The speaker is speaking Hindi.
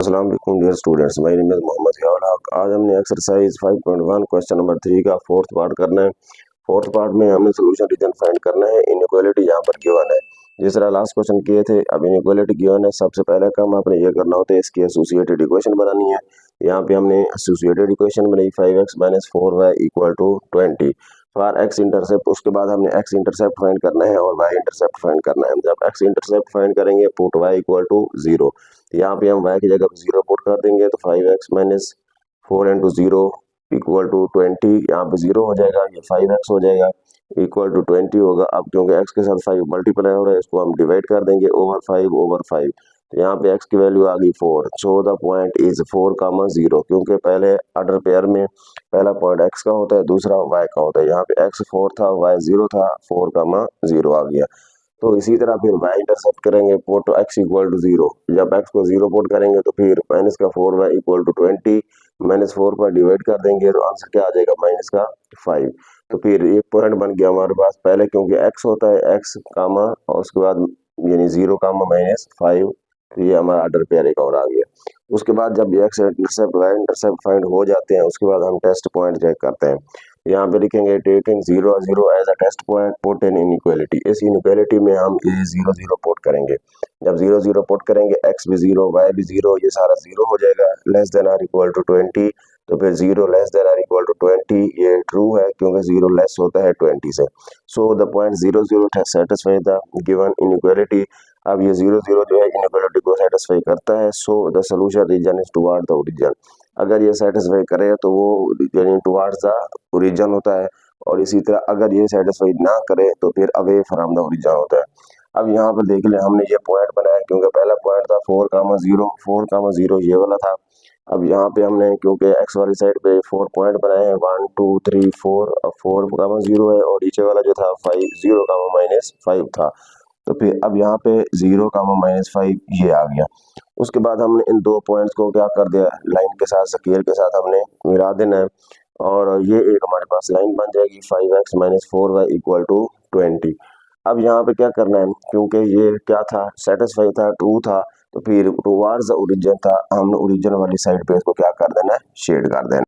अस्सलाम वालेकुम dear students, my name is Mohammad Ziaul Haq. आज हमने एक्सरसाइज 5.1 क्वेश्चन नंबर 3 का फोर्थ पार्ट करना है। फोर्थ पार्ट में हमने सोल्यूशन रीजन फाइंड करना है। इनइक्वालिटी यहाँ पर गिवन है, जिस तरह लास्ट क्वेश्चन किए थे। अब इनइक्वालिटी गिवन है, सबसे पहले काम आपने ये करना होता है, इसकी एसोसिएटेड इक्वेशन बनानी है। यहाँ पे हमने एसोसिएटेड इक्वेशन बनाई 5x - 4y = 20 for x intercept. उसके बाद हमने एक्स इंटरसेप्ट फाइंड करना है और वाई इंटरसेप्ट फाइंड करना है। जब एक्स इंटरसेप्ट फाइंड करेंगे पुट y = 0। यहाँ पे हम y की जगह 0 पुट कर देंगे तो 5x - 4 × 0 = 20। यहाँ पे 0 हो जाएगा, ये 5x हो जाएगा = 20 होगा। अब क्योंकि x के साथ 5 मल्टीप्लाई हो रहा है, इसको हम डिवाइड कर देंगे ओवर 5/5। तो यहाँ पे x की वैल्यू आ गई 4। सो द पॉइंट इज 4, 0, क्योंकि पहले ऑर्डर पेयर में पहला पॉइंट x का होता है, दूसरा y का होता है। यहाँ पे x 4 था, y 0 था, 4, 0 आ गया। तो इसी तरह फिर y इंटरसेप्ट करेंगे, पुट x = 0। जब x को 0 पुट करेंगे तो फिर -4y = 20, -4 पर डिवाइड कर देंगे तो आंसर क्या आ जाएगा, -5। तो फिर एक पॉइंट बन गया हमारे पास। पहले क्योंकि x होता है, x कामा और उसके बाद यानी 0, -5, तो ये हमारा ऑर्डर पेयर एक और आ गया। उसके बाद जब x intercept y intercept find हो जाते हैं, उसके बाद हम टेस्ट पॉइंट चेक करते हैं। यहाँ पे लिखेंगे taking 0, 0 as a test point, put in inequality. इस इनइक्वालिटी में हम ये 0, 0 पुट करेंगे। जब 0, 0 पुट करेंगे, x भी 0, y भी 0, ये सारा 0 हो जाएगा। Less than or equal to 20, तो फिर 0 less than or equal to 20 ये ट्रू है, क्योंकि 0 लेस होता है 20 से। So the point 0, 0 satisfy the given inequality. अब ये 0, 0 जो है इनइक्वालिटी को सेटिस्फाई करता है। So the solution region is toward the origin. अगर ये सेटिस्फाई करे तो वो यानी टुवर्ड्स द ओरिजिन होता है, और इसी तरह अगर ये सेटिस्फाई ना करे तो फिर अवे फ्रॉम द ओरिजिन होता है। अब यहाँ पर देख लें, हमने ये पॉइंट बनाया क्योंकि पहला पॉइंट था 4, 0 ये वाला था। अब यहाँ पे हमने क्योंकि एक्स वाली साइड पे 4 पॉइंट बनाए हैं, 1 2 3 4। अब 4, 0 है और नीचे वाला जो था 5 0, -5 था। तो फिर अब यहाँ पे 0, -5 ये आ गया। उसके बाद हमने इन दो पॉइंट्स को क्या कर दिया, लाइन के साथ स्केल के साथ हमने मिला देना है, और ये एक हमारे पास लाइन बन जाएगी 5x - 4y = 20। अब यहाँ पे क्या करना है, क्योंकि ये क्या था, सेटिस्फाई था, ट्रू था, तो फिर टुवर्ड्स द ओरिजिन था, हमने ओरिजिन वाली साइड पे इसको क्या कर देना है, शेड कर देना।